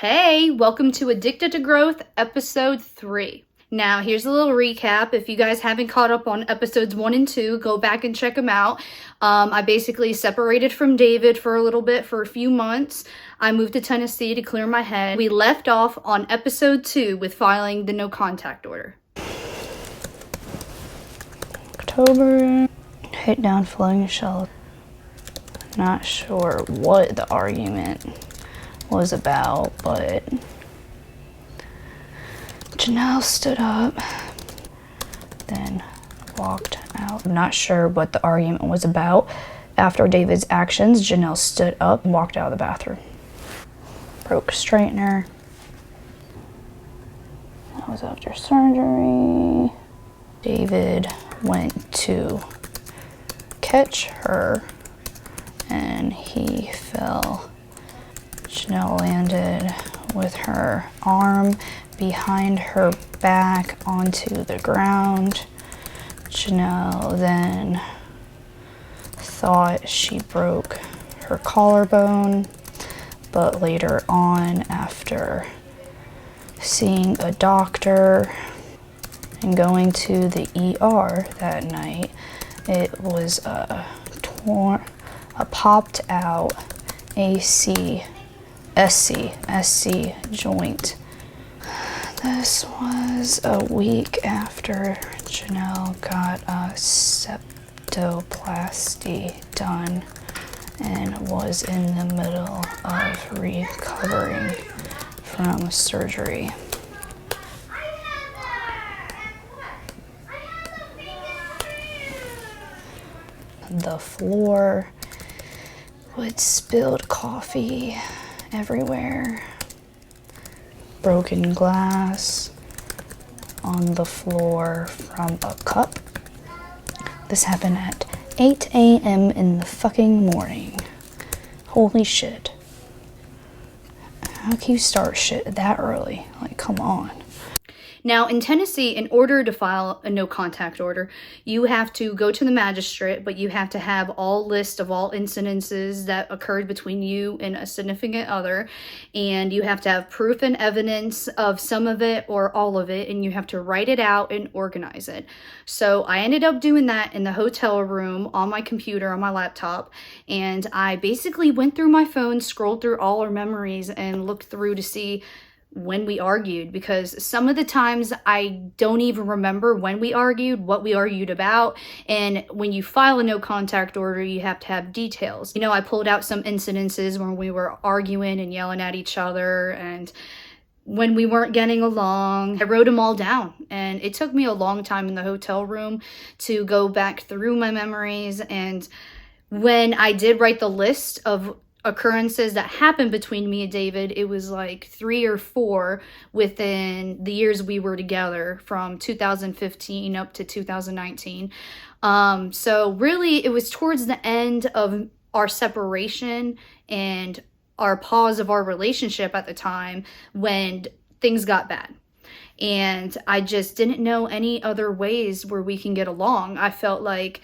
Hey, welcome to Addicted to Growth, episode 3. Now, here's a little recap. If you guys haven't caught up on episodes 1 and 2, go back and check them out. I basically separated from David for a little bit, for a few months. I moved to Tennessee to clear my head. We left off on episode 2 with filing the no contact order. October, hit down floating shell. Not sure what the argument was about, but Jenelle stood up, then walked out. I'm not sure what the argument was about. After David's actions, Jenelle stood up and walked out of the bathroom. Broke straightener. That was after surgery. David went to catch her and he fell. Jenelle landed with her arm behind her back onto the ground. Jenelle then thought she broke her collarbone, but later on, after seeing a doctor and going to the ER that night, it was a popped out SC joint. This was a week after Jenelle got a septoplasty done and was in the middle of recovering from surgery. The floor with spilled coffee everywhere, broken glass on the floor from a cup. This happened at 8 a.m. in the fucking morning. Holy shit. How can you start shit that early? Like, come on. Now, in Tennessee, in order to file a no contact order, you have to go to the magistrate, but you have to have all list of all incidences that occurred between you and a significant other, and you have to have proof and evidence of some of it or all of it, and you have to write it out and organize it. So I ended up doing that in the hotel room on my computer, on my laptop, and I basically went through my phone, scrolled through all our memories, and looked through to see when we argued, because some of the times I don't even remember when we argued, what we argued about, and when you file a no contact order, you have to have details. You know, I pulled out some incidences when we were arguing and yelling at each other, and when we weren't getting along. I wrote them all down, and it took me a long time in the hotel room to go back through my memories. And when I did write the list of occurrences that happened between me and David, it was like 3 or 4 within the years we were together, from 2015 up to 2019. So really it was towards the end of our separation and our pause of our relationship at the time when things got bad. And I just didn't know any other ways where we can get along. I felt like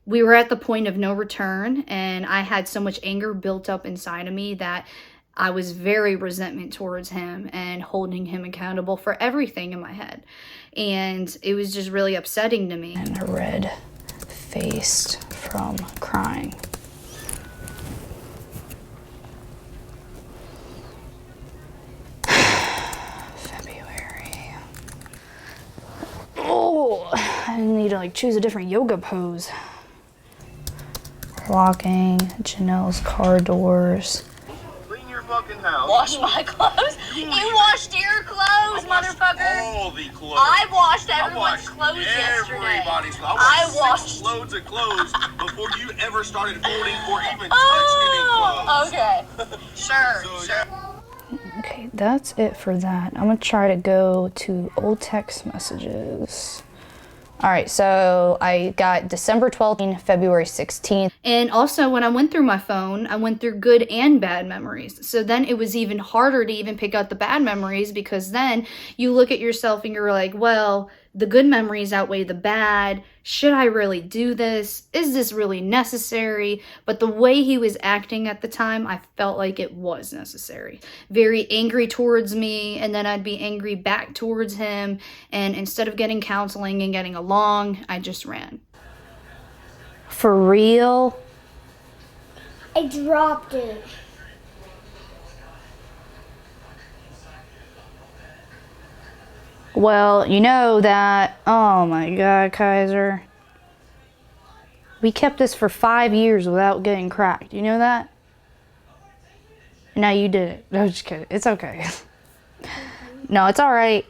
we were at the point of no return, and I had so much anger built up inside of me that I was very resentment towards him and holding him accountable for everything in my head. And it was just really upsetting to me. And red-faced from crying. February. Oh, I need to choose a different yoga pose. Locking Janelle's car doors. Clean your fucking house. Wash my clothes? You washed your clothes, motherfucker. All the clothes. I washed everyone's clothes yesterday. Everybody's clothes. I washed loads of clothes before you ever started folding or even touched any clothes. Okay. Sure. Okay, that's it for that. I'm gonna try to go to old text messages. All right, so I got December 12th and February 16th. And also when I went through my phone, I went through good and bad memories. So then it was even harder to even pick out the bad memories, because then you look at yourself and you're like, well, the good memories outweigh the bad. Should I really do this? Is this really necessary? But the way he was acting at the time, I felt like it was necessary. Very angry towards me, and then I'd be angry back towards him. And instead of getting counseling and getting along, I just ran. For real? I dropped it. Well, you know that, oh my God, Kaiser. We kept this for 5 years without getting cracked. You know that? No, you did it. No, just kidding. It's okay. No, it's all right.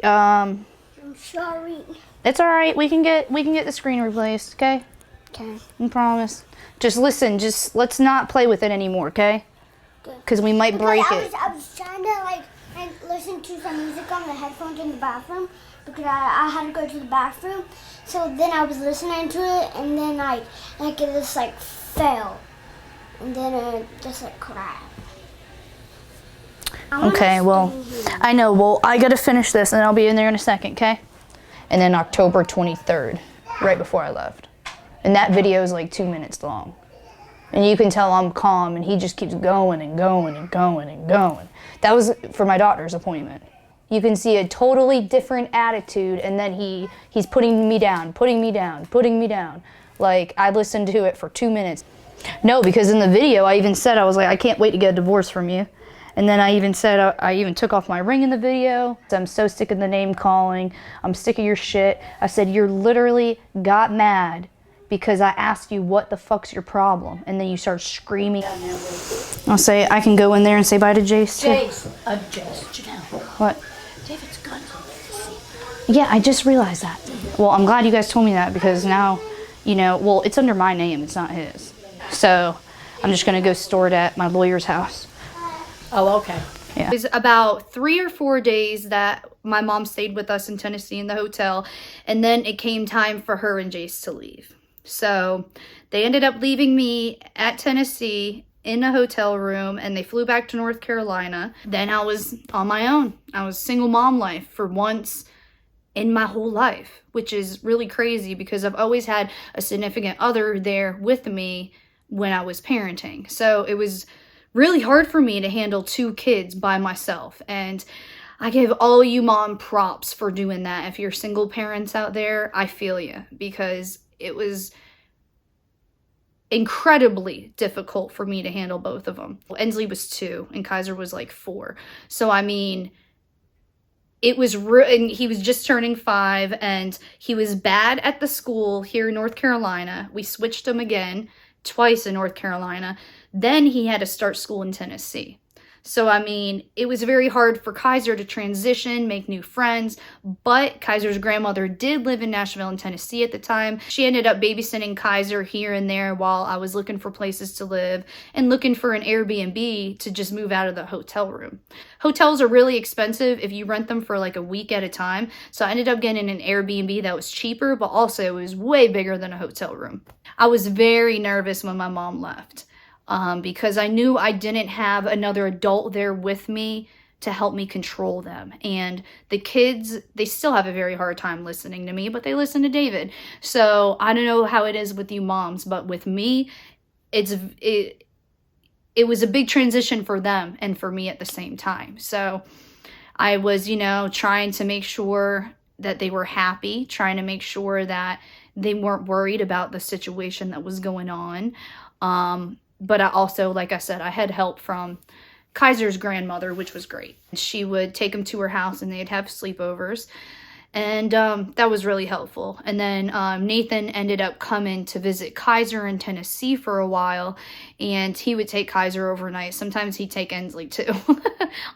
I'm sorry. It's all right. We can get the screen replaced, okay? Okay. I promise. Just listen. Just let's not play with it anymore, okay? Because we might break it. I was trying to like listen to some music on the headphones in the bathroom because I had to go to the bathroom. So then I was listening to it, and then it just like fell, and then it just like crashed. Okay, well, I know. Well, I gotta finish this, and I'll be in there in a second, okay? And then October 23rd, right before I left. And that video is like 2 minutes long. And you can tell I'm calm, and he just keeps going and going and going and going. That was for my doctor's appointment. You can see a totally different attitude, and then he's putting me down, putting me down, putting me down. Like, I listened to it for 2 minutes. No, because in the video, I even said, I was like, I can't wait to get a divorce from you. And then I even said, I even took off my ring in the video. I'm so sick of the name calling. I'm sick of your shit. I said, you literally got mad because I asked you what the fuck's your problem, and then you start screaming. I'll say, I can go in there and say bye to Jace too. Janelle. What? David's gun. Yeah, I just realized that. Well, I'm glad you guys told me that, because now, you know, well, it's under my name, it's not his. So I'm just gonna go store it at my lawyer's house. Oh, okay. Yeah. It was about 3 or 4 days that my mom stayed with us in Tennessee in the hotel, and then it came time for her and Jace to leave. So they ended up leaving me at Tennessee in a hotel room, and they flew back to North Carolina. Then I was on my own. I was single mom life for once in my whole life, which is really crazy because I've always had a significant other there with me when I was parenting. So it was really hard for me to handle 2 kids by myself. And I give all you mom props for doing that. If you're single parents out there, I feel you, because it was incredibly difficult for me to handle both of them. Ensley was 2 and Kaiser was like 4. So, I mean, it was and he was just turning 5, and he was bad at the school here in North Carolina. We switched him again twice in North Carolina. Then he had to start school in Tennessee. So, I mean, it was very hard for Kaiser to transition, make new friends, but Kaiser's grandmother did live in Nashville and Tennessee at the time. She ended up babysitting Kaiser here and there while I was looking for places to live and looking for an Airbnb to just move out of the hotel room. Hotels are really expensive if you rent them for like a week at a time. So I ended up getting an Airbnb that was cheaper, but also it was way bigger than a hotel room. I was very nervous when my mom left. Because I knew I didn't have another adult there with me to help me control them. And the kids, they still have a very hard time listening to me, but they listen to David. So I don't know how it is with you moms, but with me, it was a big transition for them and for me at the same time. So I was, you know, trying to make sure that they were happy, trying to make sure that they weren't worried about the situation that was going on. But I also, like I said, I had help from Kaiser's grandmother, which was great. She would take them to her house and they'd have sleepovers. And that was really helpful. And then Nathan ended up coming to visit Kaiser in Tennessee for a while. And he would take Kaiser overnight. Sometimes he'd take Ensley too.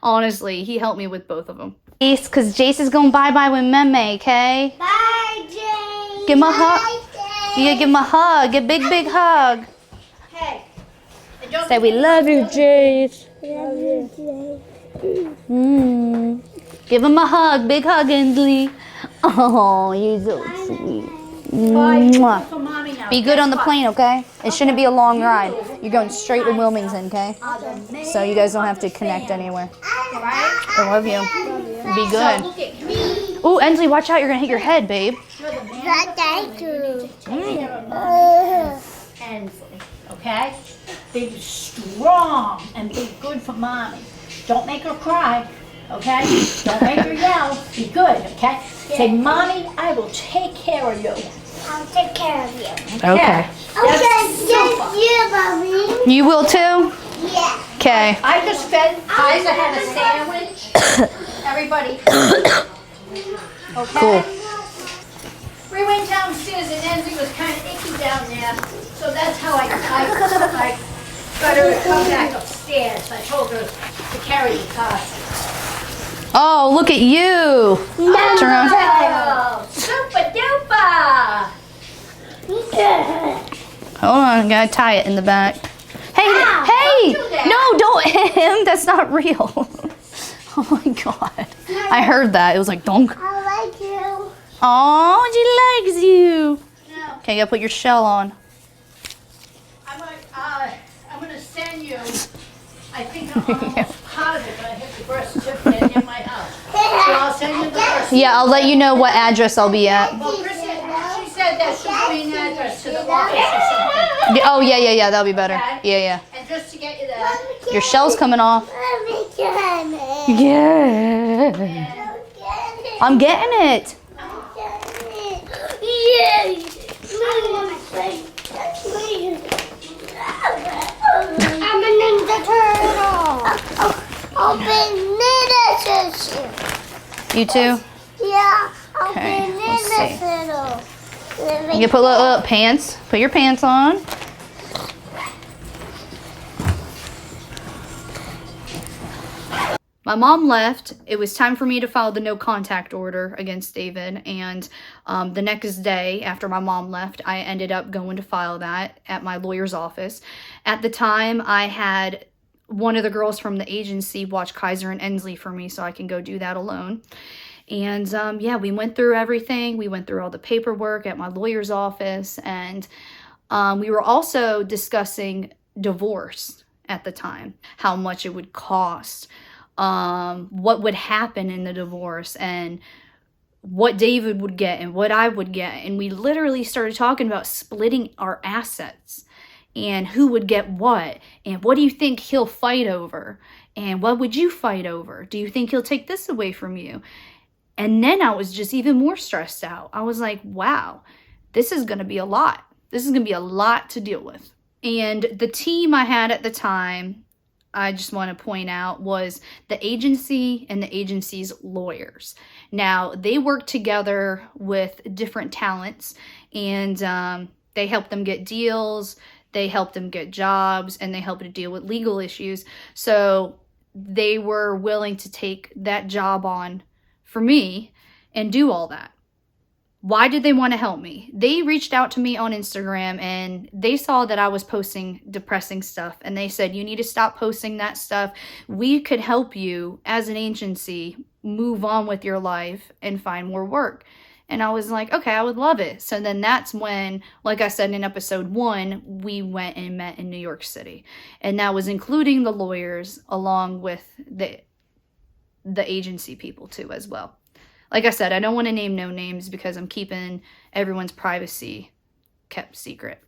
Honestly, he helped me with both of them. Because Jace is going bye-bye with Meme, okay? Bye, Jace. Give him a hug. You gotta give him a hug. A big, big hug. Hey. Say we love you, Jace. Love you, Jace. Give him a hug. Big hug, Ensley. Oh, you're so sweet. Mwah. For mommy now. Be good on the plane, okay? It shouldn't be a long ride. You're going straight to Wilmington, okay? So you guys don't have to connect anywhere. I love you. Be good. Look at me. Ooh, Ensley, watch out. You're going to hit your head, babe. Thank you. Ensley, okay? Be strong and be good for mommy. Don't make her cry, okay? Don't make her yell. Be good, okay? Say, Mommy, I will take care of you. I'll take care of you. Okay. Okay, yes, you, Mommy. You will too? Yeah. Okay. I just fed Kaiser had a sandwich. Everybody. Okay? Cool. We went downstairs and Ensley was kind of icky down there. So that's how I got her to come back upstairs. I told her to carry the car. Oh, look at you. Turn around. Oh, super duper. Hold on, gotta tie it in the back. Hey, hey! don't do that. No, don't hit him. That's not real. Oh my god. I heard that. It was like donk. I like you. Oh, she likes you. No, Okay, you gotta put your shell on. I'm gonna send you. I think I'm almost positive I have the birth certificate in my house. So I'll send you the birth certificate. Yeah, I'll let you know what address I'll be at. Well, Chris said, she said that should be an address to the office or something. Oh, yeah, that'll be better. Yeah. And just to get you that. Your shell's coming off. Mommy, get it. Yeah. I'm getting it. Yay! I'm a ninja turtle. I'll be ninja. You too? Yeah, I'll Okay, be let's see. ninja turtle. You put little pants. Put your pants on. My mom left. It was time for me to file the no contact order against David. And the next day after my mom left, I ended up going to file that at my lawyer's office. At the time, I had one of the girls from the agency watch Kaiser and Ensley for me so I can go do that alone. And yeah, we went through everything. We went through all the paperwork at my lawyer's office. And we were also discussing divorce at the time, how much it would cost, what would happen in the divorce, and what David would get and what I would get. And we literally started talking about splitting our assets and who would get what, and what do you think he'll fight over, and what would you fight over? Do you think he'll take this away from you? And then I was just even more stressed out. I was like, wow, this is going to be a lot. This is going to be a lot to deal with. And the team I had at the time, I just want to point out, was the agency and the agency's lawyers. Now, they work together with different talents, and they help them get deals, they help them get jobs, and they help to deal with legal issues. So they were willing to take that job on for me and do all that. Why did they want to help me? They reached out to me on Instagram and they saw that I was posting depressing stuff, and they said, you need to stop posting that stuff. We could help you as an agency move on with your life and find more work. And I was like, okay, I would love it. So then that's when, like I said in episode 1, we went and met in New York City. And that was including the lawyers along with the agency people too as well. Like I said, I don't want to name no names because I'm keeping everyone's privacy kept secret.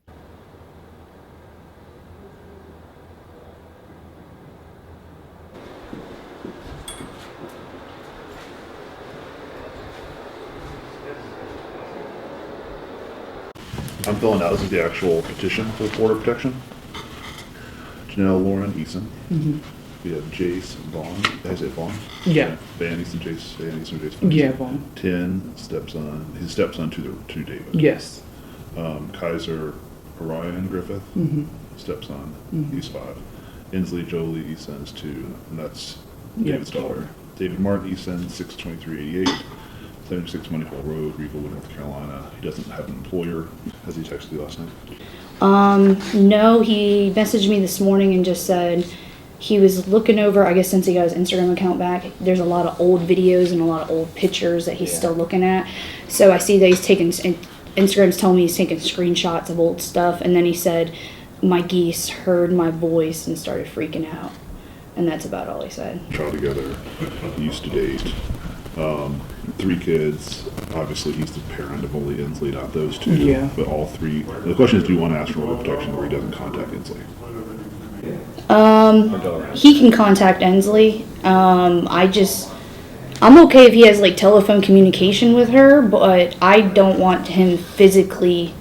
I'm filling out, this is the actual petition for border protection. Janelle, Lauren, Eason. Mm-hmm. We have Jace, Vaughn, is it Vaughn? Yeah. Van Eason, Jace. Yeah, Vaughn. Tin, his stepson to David. Yes. Kaiser, Orion Griffith, stepson, he's 5. Inslee Jolie Eason is 2, and that's David's daughter. David Martin Eason, 62388, 76 Moneyfall Road, Regalwood, North Carolina. He doesn't have an employer. Has he texted you last night? No, he messaged me this morning and just said he was looking over, I guess since he got his Instagram account back, there's a lot of old videos and a lot of old pictures that he's still looking at. So I see that he's taking, Instagram's telling me he's taking screenshots of old stuff. And then he said, my geese heard my voice and started freaking out. And that's about all he said. Child together, used to date. 3 kids. Obviously, he's the parent of only Inslee, not those 2. Yeah. But all 3. The question is, do you want to ask for order of protection where he doesn't contact Inslee? He can contact Ensley. I'm okay if he has like telephone communication with her, but I don't want him physically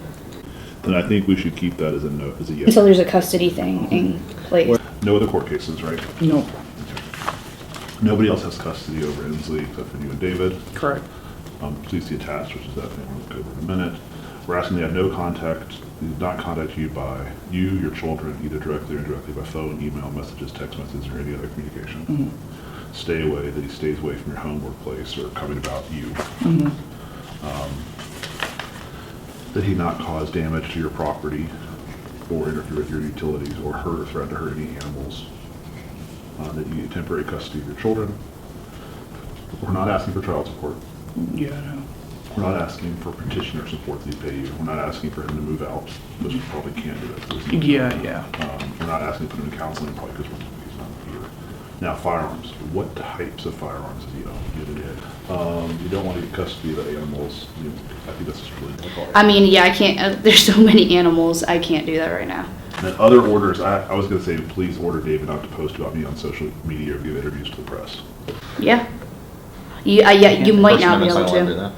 Then I think we should keep that as a note, as a yes. until there's a custody thing in place. No other court cases, right? No. Nobody else has custody over Inslee except for you and David. Correct. Please see attached, which is that thing we'll go over in a minute. We're asking they have no contact, they did not contact you by you, your children, either directly or indirectly by phone, email, messages, text messages, or any other communication. Stay away, that he stays away from your home, workplace, or coming about you. That he not cause damage to your property or interfere with your utilities or hurt or threaten to hurt any animals. That you get temporary custody of your children. We're not asking for child support. Yeah, I know. We're not asking for petitioner support that he pay you. We're not asking for him to move out, because we probably can't do that. 'Cause he's Yeah, not. yeah. We're not asking to put him in counseling, probably because he's not here. Now, firearms. What types of firearms do you own? You don't want to get custody of the animals. I think that's just really hard. I mean, yeah, I can't. There's so many animals. I can't do that right now. And then other orders, I was going to say, please order David not to post about me on social media or give interviews to the press. Yeah. You might not be able to.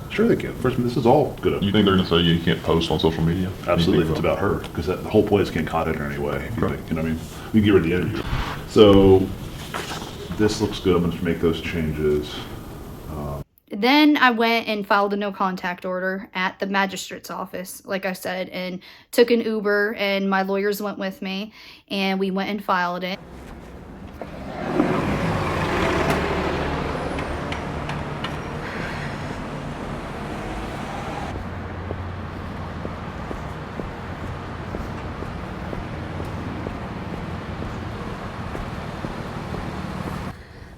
Sure they can. First, this is all good. You think they're going to say you can't post on social media? Absolutely, if it's about her, because the whole point is can't contact her anyway. If you think, you know what I mean? We can get rid of the interview. So this looks good. I'm going to make those changes. Then I went and filed a no contact order at the magistrate's office, like I said, and took an Uber, and my lawyers went with me, and we went and filed it.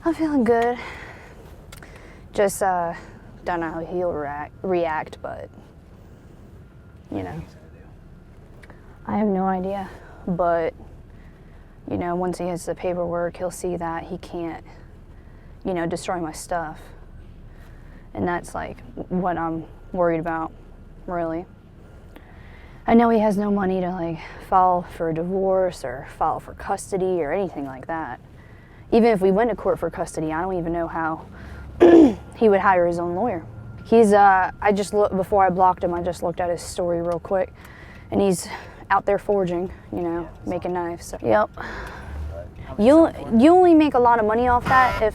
I'm feeling good. Just don't know how he'll react, but you know, I have no idea. But you know, once he has the paperwork, he'll see that he can't, you know, destroy my stuff, and that's like what I'm worried about, really. I know he has no money to like file for a divorce or file for custody or anything like that. Even if we went to court for custody, I don't even know how he would hire his own lawyer. He's, I just looked, before I blocked him, I just looked at his story real quick, and he's out there forging, you know, making knives. So, yep. You only make a lot of money off that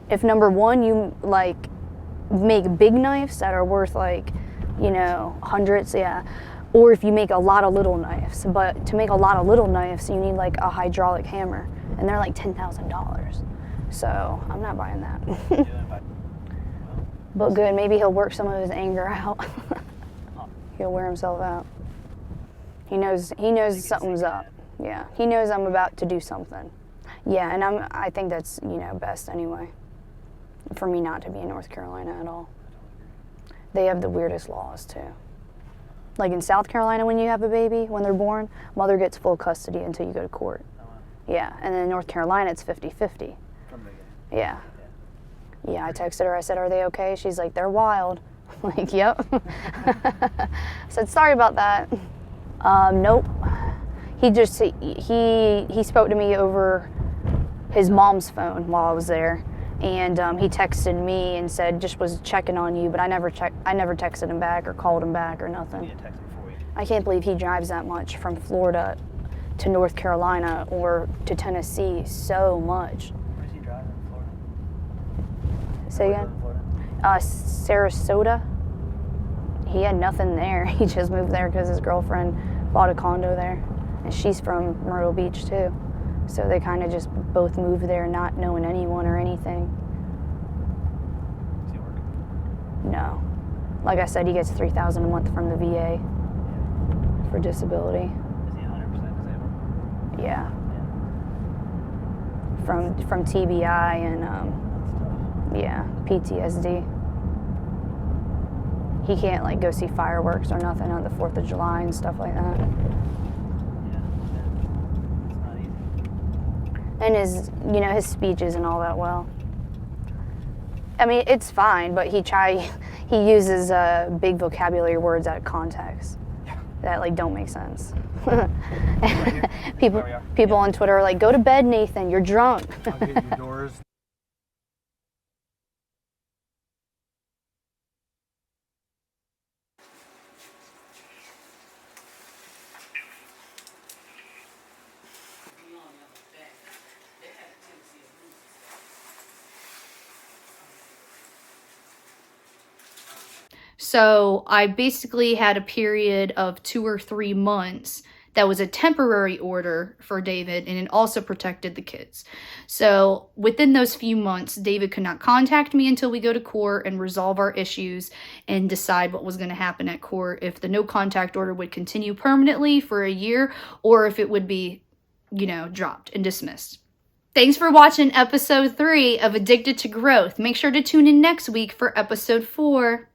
if number one, you like make big knives that are worth like, you know, hundreds, yeah. Or if you make a lot of little knives. But to make a lot of little knives, you need like a hydraulic hammer, and they're like $10,000. So I'm not buying that. But good, maybe he'll work some of his anger out. He'll wear himself out. He knows something's up. Yeah, he knows I'm about to do something. Yeah, and I think that's, you know, best anyway. For me not to be in North Carolina at all. They have the weirdest laws too. Like in South Carolina, when you have a baby, when they're born, mother gets full custody until you go to court. Yeah, and then in North Carolina, it's 50-50. Yeah. Yeah, I texted her, I said, are they okay? She's like, they're wild. I'm like, yep. I said, sorry about that. Nope. He just, he spoke to me over his mom's phone while I was there. And he texted me and said, just was checking on you, but I never texted him back or called him back or nothing. I can't believe he drives that much from Florida to North Carolina or to Tennessee so much. Where's he driving in Florida? Say again? Sarasota. He had nothing there. He just moved there because his girlfriend bought a condo there. And she's from Myrtle Beach too. So they kind of just both moved there not knowing anyone or anything. Is he working? No. Like I said, he gets $3,000 a month from the VA for disability. Is he 100% disabled? Yeah. From TBI and yeah, PTSD. He can't like go see fireworks or nothing on the 4th of July and stuff like that. It's not easy. And his, you know, his speech isn't all that well. I mean, it's fine, but he uses big vocabulary words out of context that like don't make sense. People on Twitter are like, "Go to bed, Nathan. You're drunk." I'll get you doors. So I basically had a period of 2 or 3 months that was a temporary order for David, and it also protected the kids. So within those few months, David could not contact me until we go to court and resolve our issues and decide what was going to happen at court, if the no contact order would continue permanently for a year or if it would be, dropped and dismissed. Thanks for watching episode 3 of Addicted to Growth. Make sure to tune in next week for episode 4.